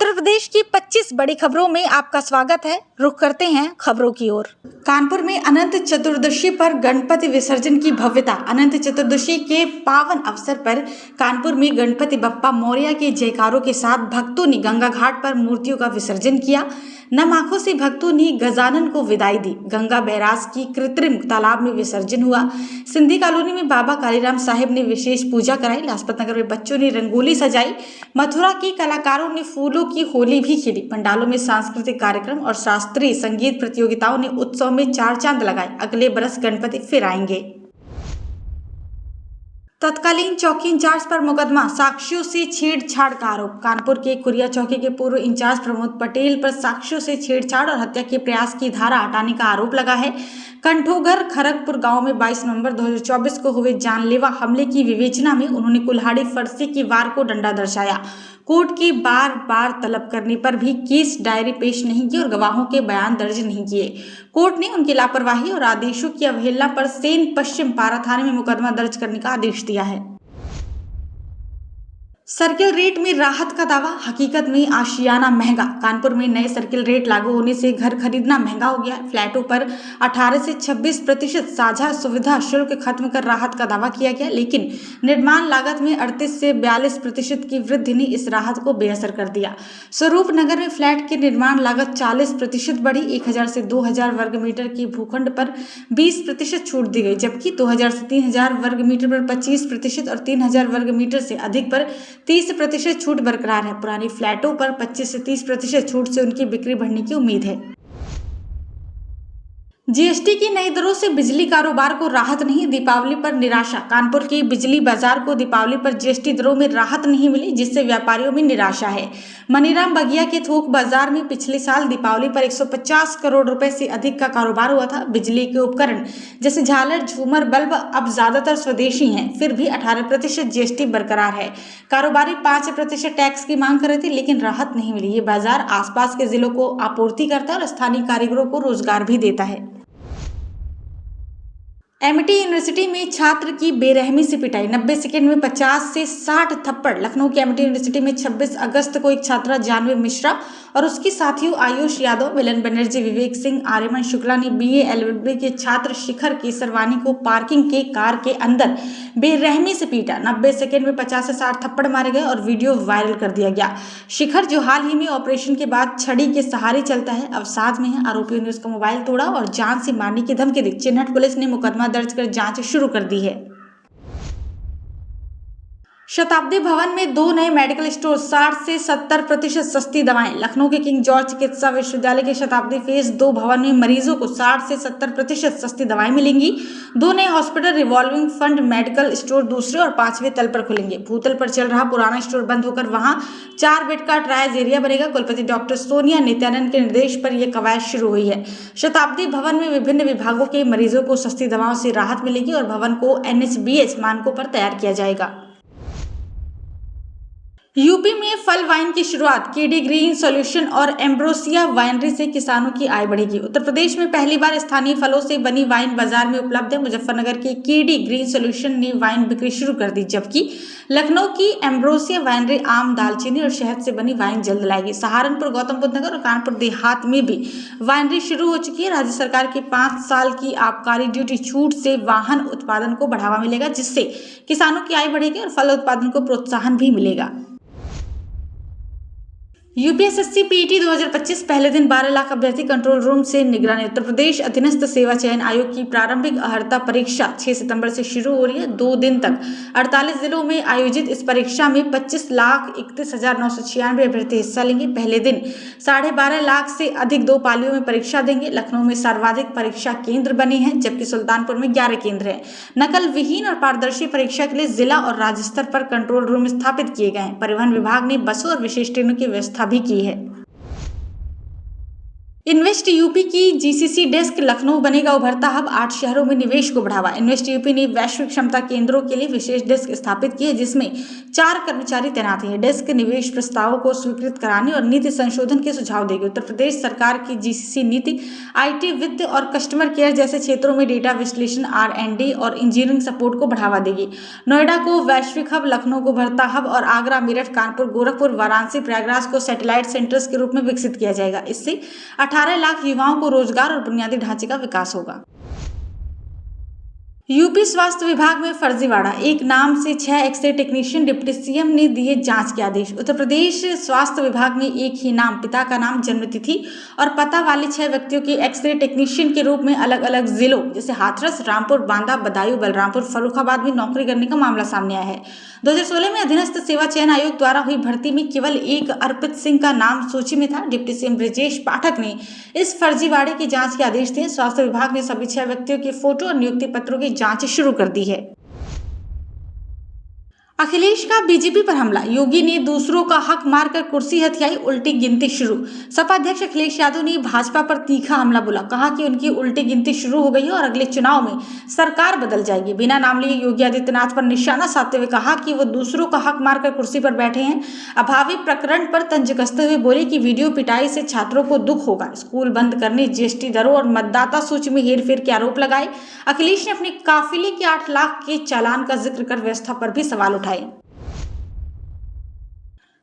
उत्तर प्रदेश की 25 बड़ी खबरों में आपका स्वागत है। रुख करते हैं खबरों की ओर। कानपुर में अनंत चतुर्दशी पर गणपति विसर्जन की भव्यता। अनंत चतुर्दशी के पावन अवसर पर कानपुर में गणपति बप्पा मौर्य के जयकारों के साथ भक्तों ने गंगा घाट पर मूर्तियों का विसर्जन किया। नम आंखों से भक्तों ने गजानन को विदाई दी। गंगा बैराज की कृत्रिम तालाब में विसर्जन हुआ। सिंधी कॉलोनी में बाबा कालीराम साहिब ने विशेष पूजा कराई। लाजपत नगर में बच्चों ने रंगोली सजाई। मथुरा के कलाकारों ने फूलों की होली भी खेली। पंडालों में सांस्कृतिक कार्यक्रम और शास्त्रीय संगीत प्रतियोगिताओं ने उत्सव में चार चांद लगाए। अगले बरस गणपति फिर आएंगे। तत्कालीन चौकी इंचार्ज पर मुकदमा, साक्ष्यों से छेड़छाड़ का आरोप। कानपुर के कुरिया चौकी के पूर्व इंचार्ज प्रमोद पटेल पर साक्ष्यों से छेड़छाड़ और हत्या के प्रयास की धारा हटाने का आरोप लगा है। कंठोघर खरगपुर गांव में 22 नवंबर 2024 को हुए जानलेवा हमले की विवेचना में उन्होंने कुल्हाड़ी फरसी की वार को डंडा दर्शाया। कोर्ट की बार बार तलब करने पर भी केस डायरी पेश नहीं की और गवाहों के बयान दर्ज नहीं किए। कोर्ट ने उनकी लापरवाही और आदेशों की अवहेलना पर सेन पश्चिम पारा थाने में मुकदमा दर्ज करने का आदेश दिया है। सर्किल रेट में राहत का दावा, हकीकत में आशियाना महंगा। कानपुर में नए सर्किल रेट लागू होने से घर खरीदना महंगा हो गया है। फ्लैटों पर 18 से 26% साझा सुविधा शुल्क खत्म कर राहत का दावा किया गया, लेकिन निर्माण लागत में 38 से 42% की वृद्धि ने इस राहत को बेअसर कर दिया। स्वरूप नगर में फ्लैट की निर्माण लागत 40% बढ़ी। 1000 से 2000 वर्ग मीटर की भूखंड पर 20% छूट दी गई, जबकि 2000 से 3000 वर्ग मीटर पर 25% और 3000 वर्ग मीटर से अधिक पर 30% छूट बरकरार है। पुरानी फ्लैटों पर 25 से 30% छूट से उनकी बिक्री बढ़ने की उम्मीद है। जीएसटी की नई दरों से बिजली कारोबार को राहत नहीं, दीपावली पर निराशा। कानपुर के बिजली बाजार को दीपावली पर जीएसटी दरों में राहत नहीं मिली, जिससे व्यापारियों में निराशा है। मनीराम बगिया के थोक बाजार में पिछले साल दीपावली पर 150 करोड़ रुपए से अधिक का कारोबार हुआ था। बिजली के उपकरण जैसे झालर, झूमर, बल्ब अब ज्यादातर स्वदेशी हैं, फिर भी 18% जीएसटी बरकरार है। कारोबारी 5% टैक्स की मांग कर रहे थे, लेकिन राहत नहीं मिली। ये बाजार आसपास के जिलों को आपूर्ति करता है और स्थानीय कारीगरों को रोजगार भी देता है। एमटी यूनिवर्सिटी में छात्र की बेरहमी से पिटाई, 90 सेकंड में 50 से 60 थप्पड़। लखनऊ की एमटी यूनिवर्सिटी में 26 अगस्त को एक छात्रा जानवी मिश्रा और उसकी साथियों आयुष यादव, मिलन बनर्जी, विवेक सिंह, आर्यमन शुक्ला ने बीए एलएलबी के छात्र शिखर केसरवानी को पार्किंग के कार के अंदर बेरहमी से पीटा। 90 सेकंड में 50 से 60 थप्पड़ मारे गए और वीडियो वायरल कर दिया गया। शिखर, जो हाल ही में ऑपरेशन के बाद छड़ी के सहारे चलता है, अवसाद में है। आरोपियों ने उसका मोबाइल तोड़ा और जान से मारने की धमकी दी। चिन्हट पुलिस ने मुकदमा दर्ज कर जांच शुरू कर दी है। शताब्दी भवन में 2 नए मेडिकल स्टोर, 60 से 70% सस्ती दवाएं। लखनऊ के किंग जॉर्ज चिकित्सा विश्वविद्यालय के शताब्दी फेज 2 भवन में मरीजों को 60 से 70% सस्ती दवाएं मिलेंगी। 2 नए hospital revolving fund medical store दूसरे और 5वें तल पर खुलेंगे। भूतल पर चल रहा पुराना स्टोर बंद होकर वहां 4 बेड का ट्रायल एरिया बनेगा। कुलपति डॉक्टर सोनिया नित्यानंद के निर्देश पर यह कवायद शुरू हुई है। शताब्दी भवन में विभिन्न विभागों के मरीजों को सस्ती दवाओं से राहत मिलेगी और भवन को एनएचबीएच मानकों पर तैयार किया जाएगा। यूपी में फल वाइन की शुरुआत, केडी ग्रीन सॉल्यूशन और एम्ब्रोसिया वाइनरी से किसानों की आय बढ़ेगी। उत्तर प्रदेश में पहली बार स्थानीय फलों से बनी वाइन बाजार में उपलब्ध है। मुजफ्फरनगर के केडी ग्रीन सॉल्यूशन ने वाइन बिक्री शुरू कर दी, जबकि लखनऊ की एम्ब्रोसिया वाइनरी आम, दालचीनी और शहद से बनी वाइन जल्द लाएगी। सहारनपुर, गौतम बुद्ध नगर और कानपुर देहात में भी वाइनरी शुरू हो चुकी है। राज्य सरकार की 5 साल की आबकारी ड्यूटी छूट से वाहन उत्पादन को बढ़ावा मिलेगा, जिससे किसानों की आय बढ़ेगी और फल उत्पादन को प्रोत्साहन भी मिलेगा। यूपीएसएससी पीईटी 2025 पहले दिन 12 लाख अभ्यर्थी कंट्रोल रूम से निगरानी। उत्तर प्रदेश अधीनस्थ सेवा चयन आयोग की प्रारंभिक अर्हता परीक्षा 6 सितंबर से शुरू हो रही है। 2 दिन तक 48 जिलों में आयोजित इस परीक्षा में 25,31,996 अभ्यर्थी हिस्सा लेंगे। पहले दिन 12.5 लाख से अधिक 2 पालियों में परीक्षा देंगे। लखनऊ में सर्वाधिक परीक्षा केंद्र बने हैं, जबकि सुल्तानपुर में 11 केंद्र हैं। नकल विहीन और पारदर्शी परीक्षा के लिए जिला और राज्य स्तर पर कंट्रोल रूम स्थापित किए गए हैं। परिवहन विभाग ने बसों और विशेष ट्रेनों की व्यवस्था भी की है। इन्वेस्ट यूपी की जीसीसी डेस्क लखनऊ बनेगा उभरता हब, 8 शहरों में निवेश को बढ़ावा। इन्वेस्ट यूपी ने वैश्विक क्षमता केंद्रों के लिए विशेष डेस्क स्थापित की है, जिसमें 4 कर्मचारी तैनात हैं। डेस्क निवेश प्रस्तावों को स्वीकृत कराने और नीति संशोधन के सुझाव देगी। उत्तर प्रदेश सरकार की जीसीसी नीति आईटी, वित्त और कस्टमर केयर जैसे क्षेत्रों में डेटा विश्लेषण, R&D और इंजीनियरिंग सपोर्ट को बढ़ावा देगी। नोएडा को वैश्विक हब, लखनऊ को उभरता हब और आगरा, मेरठ, कानपुर, गोरखपुर, वाराणसी, प्रयागराज को सैटेलाइट सेंटर्स के रूप में विकसित किया जाएगा। इससे 18 लाख युवाओं को रोजगार और बुनियादी ढांचे का विकास होगा। यूपी स्वास्थ्य विभाग में फर्जीवाड़ा, एक नाम से 6 एक्सरे टेक्नीशियन, डिप्टी सीएम ने दिए जांच के आदेश। उत्तर प्रदेश स्वास्थ्य विभाग में एक ही नाम, पिता का नाम, जन्मतिथि और पता वाले 6 व्यक्तियों के एक्सरे टेक्नीशियन के रूप में अलग अलग जिलों जैसे हाथरस, रामपुर, बांदा, बदायूं, बलरामपुर, फर्रुखाबाद में नौकरी करने का मामला सामने आया है। 2016 में अधीनस्थ सेवा चयन आयोग द्वारा हुई भर्ती में केवल एक अर्पित सिंह का नाम सूची में था। डिप्टी सीएम ब्रजेश पाठक ने इस फर्जीवाड़े की जांच के आदेश दिए। स्वास्थ्य विभाग ने सभी 6 व्यक्तियों के फोटो और नियुक्ति पत्रों की जांच शुरू कर दी है। अखिलेश का बीजेपी पर हमला, योगी ने दूसरों का हक मारकर कुर्सी हथियाई, उल्टी गिनती शुरू। सपा अध्यक्ष अखिलेश यादव ने भाजपा पर तीखा हमला बोला, कहा कि उनकी उल्टी गिनती शुरू हो गई है और अगले चुनाव में सरकार बदल जाएगी। बिना नाम लिए योगी आदित्यनाथ पर निशाना साधते हुए कहा कि वो दूसरों का हक मारकर कुर्सी पर बैठे हैं। अभावी प्रकरण पर तंज कसते हुए बोले कि वीडियो पिटाई से छात्रों को दुख होगा। स्कूल बंद करने, जीएसटी दरों और मतदाता सूची में हेरफेर के आरोप लगाए। अखिलेश ने अपने काफिले के 8 लाख के चालान का जिक्र कर व्यवस्था पर भी सवाल उठाए।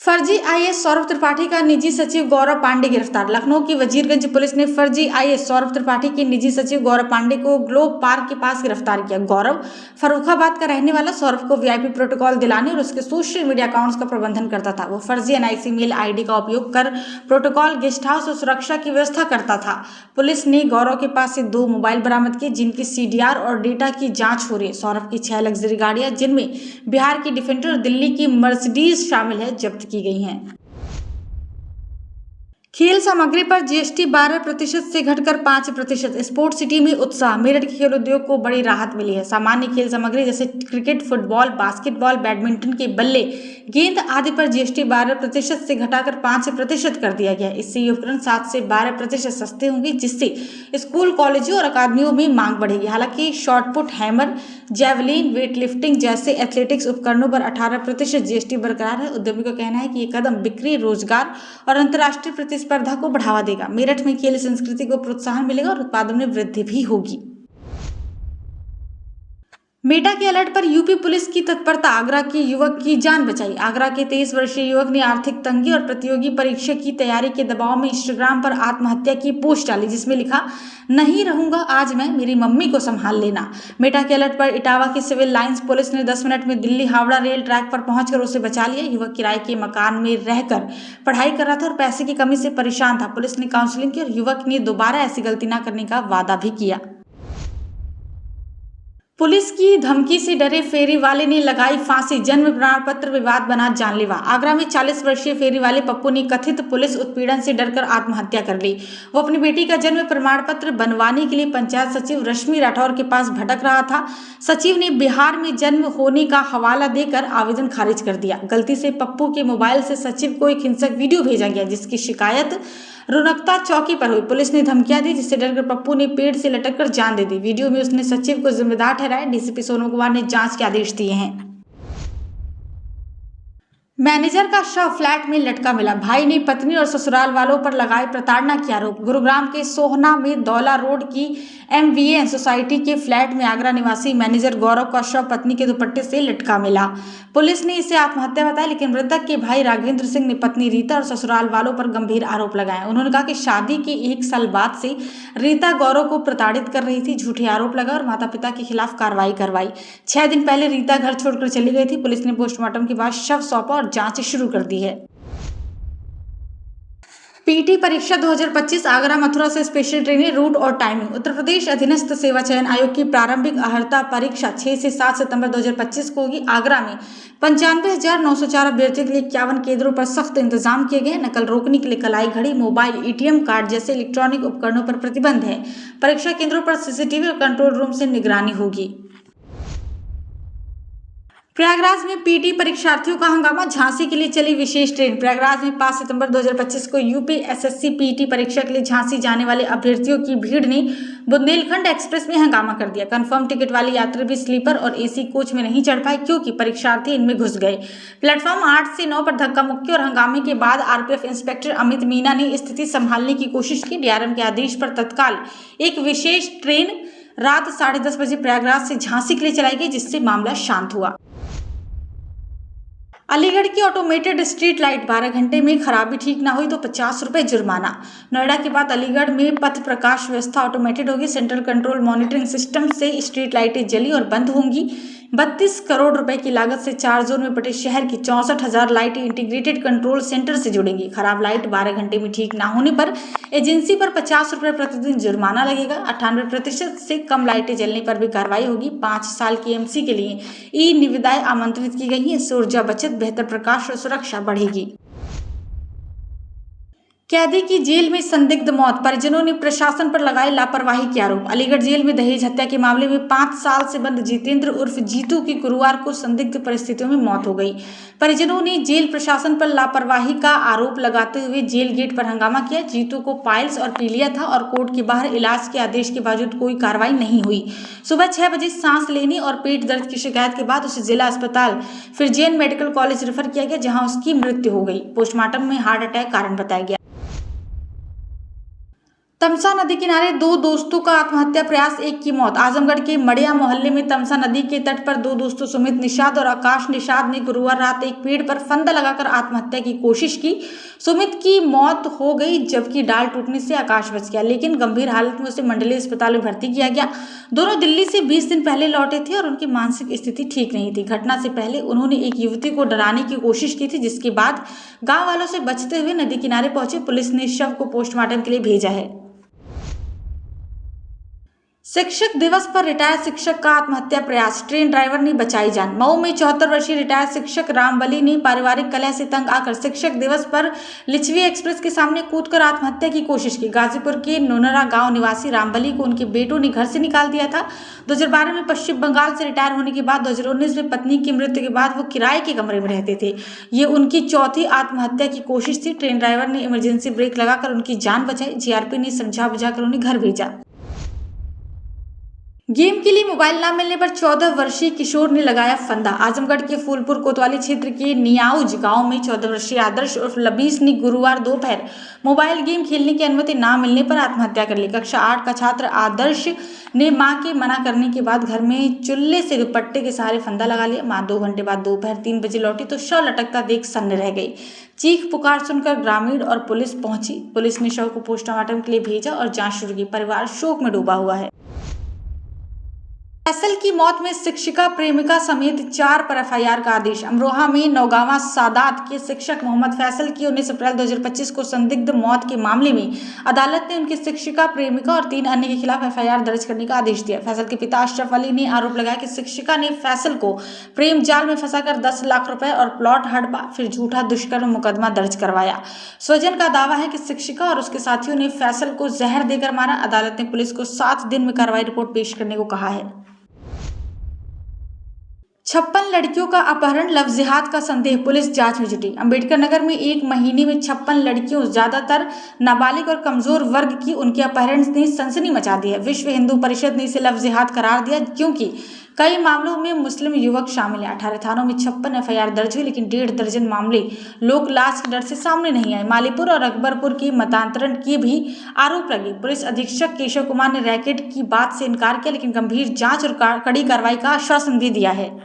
फर्जी आईएएस सौरभ त्रिपाठी का निजी सचिव गौरव पांडे गिरफ्तार। लखनऊ की वजीरगंज पुलिस ने फर्जी आईएएस सौरभ त्रिपाठी के निजी सचिव गौरव पांडे को ग्लोब पार्क के पास गिरफ्तार किया। गौरव फर्रुखाबाद का रहने वाला सौरभ को वीआईपी प्रोटोकॉल दिलाने और उसके सोशल मीडिया अकाउंट्स का प्रबंधन करता था। वो फर्जी एनआईसी मेल आईडी का उपयोग कर प्रोटोकॉल, गेस्ट हाउस और सुरक्षा की व्यवस्था करता था। पुलिस ने गौरव के पास से 2 मोबाइल बरामद किए, जिनकी CDR और डेटा की जाँच हो रही है। सौरभ की 6 लग्जरी गाड़ियां, जिनमें बिहार की डिफेंडर और दिल्ली की मर्सिडीज शामिल है, जब्त की गई हैं। खेल सामग्री पर जीएसटी 12% से घटकर 5%। स्पोर्ट्स सिटी में उत्साह, मेरठ के खेल उद्योग को बड़ी राहत मिली है। सामान्य खेल सामग्री जैसे क्रिकेट, फुटबॉल, बास्केटबॉल, बैडमिंटन के बल्ले, गेंद आदि पर जीएसटी 12% से घटाकर 5% कर दिया गया है। इससे ये उपकरण 7 से 12% सस्ते होंगे, जिससे स्कूल, कॉलेजों और अकादमियों में मांग बढ़ेगी। हालांकि shot put, hammer, javelin, weight lifting जैसे एथलेटिक्स उपकरणों पर 18% जीएसटी बरकरार है। उद्यमियों का कहना है कि ये कदम बिक्री, रोजगार और अंतर्राष्ट्रीय प्रतिस्पर्धा को बढ़ावा देगा। मेरठ में खेल संस्कृति को प्रोत्साहन मिलेगा और उत्पादन में वृद्धि भी होगी। मेटा के अलर्ट पर यूपी पुलिस की तत्परता, आगरा के युवक की जान बचाई। आगरा के 23 वर्षीय युवक ने आर्थिक तंगी और प्रतियोगी परीक्षा की तैयारी के दबाव में इंस्टाग्राम पर आत्महत्या की पोस्ट डाली, जिसमें लिखा, नहीं रहूंगा आज मैं, मेरी मम्मी को संभाल लेना। मेटा के अलर्ट पर इटावा की सिविल लाइंस पुलिस ने 10 मिनट में दिल्ली हावड़ा रेल ट्रैक पर पहुंचकर उसे बचा लिया। युवक किराए के मकान में रहकर पढ़ाई कर रहा था और पैसे की कमी से परेशान था। पुलिस ने काउंसलिंग की और युवक ने दोबारा ऐसी गलती न करने का वादा भी किया। पुलिस की धमकी से डरे फेरी वाले ने लगाई फांसी, जन्म प्रमाण पत्र विवाद बना जानलेवा। आगरा में 40 वर्षीय फेरी वाले पप्पू ने कथित पुलिस उत्पीड़न से डरकर आत्महत्या कर ली। वो अपनी बेटी का जन्म प्रमाण पत्र बनवाने के लिए पंचायत सचिव रश्मि राठौर के पास भटक रहा था। सचिव ने बिहार में जन्म होने का हवाला देकर आवेदन खारिज कर दिया। गलती से पप्पू के मोबाइल से सचिव को एक हिंसक वीडियो भेजा गया, जिसकी शिकायत रुनकता चौकी पर हुई। पुलिस ने धमकियां दी, जिससे डरकर पप्पू ने पेड़ से लटककर जान दे दी। वीडियो में उसने सचिव को जिम्मेदार ठहराया। डीसीपी सोनू कुमार ने जांच के आदेश दिए हैं। मैनेजर का शव फ्लैट में लटका मिला, भाई ने पत्नी और ससुराल वालों पर लगाए प्रताड़ना के आरोप। गुरुग्राम के सोहना में दौला रोड की MVN सोसाइटी के फ्लैट में आगरा निवासी मैनेजर गौरव का शव पत्नी के दुपट्टे से लटका मिला। पुलिस ने इसे आत्महत्या बताया, लेकिन मृतक के भाई राघवेंद्र सिंह ने पत्नी रीता और ससुराल वालों पर गंभीर आरोप लगाए। उन्होंने कहा कि शादी के 1 साल बाद से रीता गौरव को प्रताड़ित कर रही थी, झूठे आरोप लगाए और माता पिता के खिलाफ कार्रवाई करवाई। 6 दिन पहले रीता घर छोड़कर चली गई थी। पुलिस ने पोस्टमार्टम के बाद शव सौंपा और जांच शुरू कर दी है। पीटी परीक्षा 2025 आगरा मथुरा से स्पेशल ट्रेनें, रूट और टाइमिंग। उत्तर प्रदेश अधीनस्थ सेवा चयन आयोग की प्रारंभिक अर्हता परीक्षा 6 से 7 सितंबर 2025 को होगी। आगरा में 95,904 अभ्यर्थियों के लिए 51 केंद्रों पर सख्त इंतजाम किए गए। नकल रोकने के लिए कलाई घड़ी, मोबाइल, ATM कार्ड जैसे इलेक्ट्रॉनिक उपकरणों पर प्रतिबंध है। परीक्षा केंद्रों पर CCTV और कंट्रोल रूम से निगरानी होगी। प्रयागराज में पीटी परीक्षार्थियों का हंगामा, झांसी के लिए चली विशेष ट्रेन। प्रयागराज में 5 सितंबर 2025 को यूपी एसएससी पीटी परीक्षा के लिए झांसी जाने वाले अभ्यर्थियों की भीड़ ने बुंदेलखंड एक्सप्रेस में हंगामा कर दिया। कंफर्म टिकट वाले यात्री भी स्लीपर और एसी कोच में नहीं चढ़ पाए क्योंकि परीक्षार्थी इनमें घुस गए। प्लेटफॉर्म 8 से 9 पर धक्का मुक्की और हंगामे के बाद आरपीएफ इंस्पेक्टर अमित मीना ने स्थिति संभालने की कोशिश की। डीआरएम के आदेश पर तत्काल एक विशेष ट्रेन रात 10:30 बजे प्रयागराज से झांसी के लिए चलाई गई, जिससे मामला शांत हुआ। अलीगढ़ की ऑटोमेटेड स्ट्रीट लाइट 12 घंटे में खराबी ठीक ना हुई तो 50 रुपए जुर्माना। नोएडा के बाद अलीगढ़ में पथ प्रकाश व्यवस्था ऑटोमेटेड होगी। सेंट्रल कंट्रोल मॉनिटरिंग सिस्टम से स्ट्रीट लाइटें जली और बंद होंगी। 32 करोड़ रुपए की लागत से 4 जोन में बटे शहर की 64,000 लाइटें इंटीग्रेटेड कंट्रोल सेंटर से जुड़ेंगी। खराब लाइट 12 घंटे में ठीक ना होने पर एजेंसी पर 50 रुपए प्रतिदिन जुर्माना लगेगा। 98% से कम लाइटें जलने पर भी कार्रवाई होगी। 5 साल की एमसी के लिए ई निविदाएं आमंत्रित की गई हैं। इससे ऊर्जा बचत, बेहतर प्रकाश और सुरक्षा बढ़ेगी। कैदी की जेल में संदिग्ध मौत, परिजनों ने प्रशासन पर लगाए लापरवाही के आरोप। अलीगढ़ जेल में दहेज हत्या के मामले में 5 साल से बंद जितेंद्र उर्फ जीतू की गुरुवार को संदिग्ध परिस्थितियों में मौत हो गई। परिजनों ने जेल प्रशासन पर लापरवाही का आरोप लगाते हुए जेल गेट पर हंगामा किया। जीतू को पाइल्स और पीलिया था और कोर्ट के बाहर इलाज के आदेश के बावजूद कोई कार्रवाई नहीं हुई। सुबह 6 बजे सांस लेने और पेट दर्द की शिकायत के बाद उसे जिला अस्पताल फिर जैन मेडिकल कॉलेज रेफर किया गया, जहाँ उसकी मृत्यु हो गई। पोस्टमार्टम में हार्ट अटैक कारण बताया गया। तमसा नदी किनारे 2 दोस्तों का आत्महत्या प्रयास, एक की मौत। आजमगढ़ के मड़िया मोहल्ले में तमसा नदी के तट पर 2 दोस्तों सुमित निषाद और आकाश निषाद ने गुरुवार रात एक पेड़ पर फंदा लगाकर आत्महत्या की कोशिश की। सुमित की मौत हो गई जबकि डाल टूटने से आकाश बच गया, लेकिन गंभीर हालत में उसे मंडलीय अस्पताल में भर्ती किया गया। दोनों दिल्ली से 20 दिन पहले लौटे थे और उनकी मानसिक स्थिति ठीक नहीं थी। घटना से पहले उन्होंने एक युवती को डराने की कोशिश की थी, जिसके बाद गाँव वालों से बचते हुए नदी किनारे पहुंचे। पुलिस ने शव को पोस्टमार्टम के लिए भेजा है। शिक्षक दिवस पर रिटायर्ड शिक्षक का आत्महत्या प्रयास, ट्रेन ड्राइवर ने बचाई जान। मऊ में 74 वर्षीय रिटायर्ड शिक्षक रामबली ने पारिवारिक कलह से तंग आकर शिक्षक दिवस पर लिच्छवी एक्सप्रेस के सामने कूदकर आत्महत्या की कोशिश की। गाजीपुर के नोनरा गांव निवासी रामबली को उनके बेटों ने घर से निकाल दिया था। 2012 में पश्चिम बंगाल से रिटायर होने के बाद 2019 में पत्नी की मृत्यु के बाद वो किराए के कमरे में रहते थे। ये उनकी चौथी आत्महत्या की कोशिश थी। ट्रेन ड्राइवर ने इमरजेंसी ब्रेक लगाकर उनकी जान बचाई। जीआरपी ने समझा बुझाकर उन्हें घर भेजा। गेम के लिए मोबाइल न मिलने पर 14 वर्षीय किशोर ने लगाया फंदा। आजमगढ़ के फूलपुर कोतवाली क्षेत्र के नियाउज गांव में 14 वर्षीय आदर्श उर्फ लबीस ने गुरुवार दोपहर मोबाइल गेम खेलने की अनुमति न मिलने पर आत्महत्या कर ली। कक्षा 8 का छात्र आदर्श ने मां के मना करने के बाद घर में चूल्हे से दुपट्टे के सहारे फंदा लगा लिया। मां 2 घंटे बाद दोपहर 3 बजे लौटी तो शव लटकता देख सन्न रह गई। चीख पुकार सुनकर ग्रामीण और पुलिस पहुंची। पुलिस ने शव को पोस्टमार्टम के लिए भेजा और जांच शुरू की। परिवार शोक में डूबा हुआ है। फैसल की मौत में शिक्षिका प्रेमिका समेत 4 पर एफआईआर का आदेश। अमरोहा में नौगांवा सादात के शिक्षक मोहम्मद फैसल की 19 अप्रैल 2025 को संदिग्ध मौत के मामले में अदालत ने उनकी शिक्षिका प्रेमिका और 3 अन्य के खिलाफ एफआईआर दर्ज करने का आदेश दिया। फैसल के पिता अशरफ अली ने आरोप लगाया कि शिक्षिका ने फैसल को प्रेम जाल में फंसाकर 10 लाख रुपए और प्लॉट हड़पा, फिर झूठा दुष्कर्म मुकदमा दर्ज करवाया। स्वजन का दावा है कि शिक्षिका और उसके साथियों ने फैसल को जहर देकर मारा। अदालत ने पुलिस को 7 दिन में कार्रवाई रिपोर्ट पेश करने को कहा है। 56 लड़कियों का अपहरण, लव जिहाद का संदेह, पुलिस जांच में जुटी। अंबेडकर नगर में 1 महीने में 56 लड़कियों, ज्यादातर नाबालिग और कमजोर वर्ग की, उनके अपहरण ने सनसनी मचा दी है। विश्व हिंदू परिषद ने इसे लव जिहाद करार दिया क्योंकि कई मामलों में मुस्लिम युवक शामिल हैं। 18 थानों में 56 एफआईआर दर्ज हुई, लेकिन 1.5 दर्जन मामले लोक लाज के डर से सामने नहीं आए। मालीपुर और अकबरपुर की मतांतरण की भी आरोप लगे। पुलिस अधीक्षक केशव कुमार ने रैकेट की बात से इनकार किया, लेकिन गंभीर जांच और कड़ी कार्रवाई का आश्वासन भी दिया है।